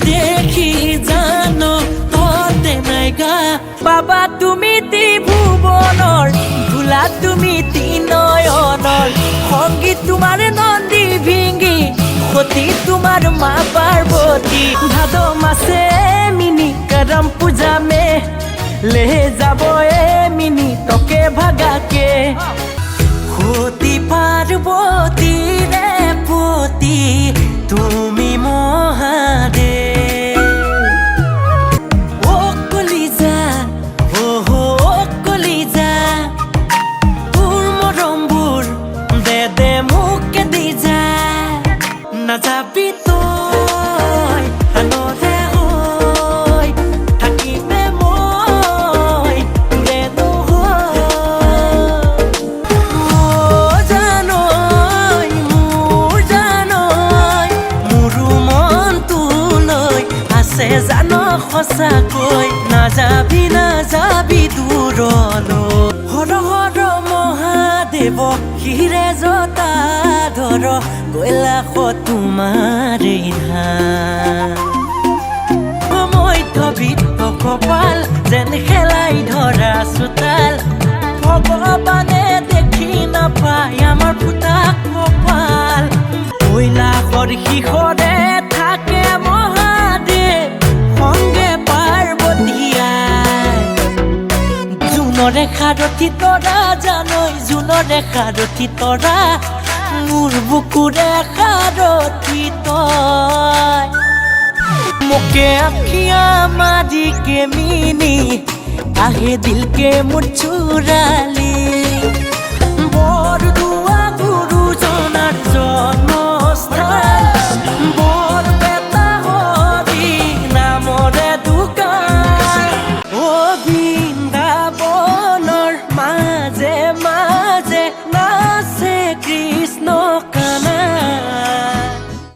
দেখি জানো ততে নাইগা বাবা তুমি ত্ৰিভুবনৰ ভোলা তুমি তিনয়নৰ সংগীত তোমাৰ নন্দী ভিঙ্গি সতী তোমাৰ মা পাৰ্বতী ভাদ মাসে মিনি करम पूजा में ले जाबो ए मिनी तोके भागाके সতী পার্বতী রে পতি তুমি মহাদেব ও কলিজা ও হো কলিজা তোর মরমবুর দে দে মুখে দি যা না যাবি তই আনরে হই থাকিবে মই তোরে নহয় ও জানই মোৰ জানই মোৰো মন তোলৈ আছে জান সঁচাকৈ নাযাবি দূৰলৈ হৰ হৰ মহাদেৱ শিৰে জতা ধৰ কৈলাশ তোমাৰে ধান মধ্যবিত্ত কপাল যেন খেলাই ধৰা চোতাল ভগৱানে দেখি নাপায় আমাৰ ফুটা কপাল কৈলাশৰ শিখৰে থাকে মহাদেৱ সংগে পাৰ্বতীয়াই জোনৰে সাৰথি তৰা জানৈ জোনৰে সাৰথি তৰা মোৰ বুকুৰে সাৰথি তই মোকে আখিয়া মাৰি কে মিনি আহে দিল কে মুৰ চুৰালি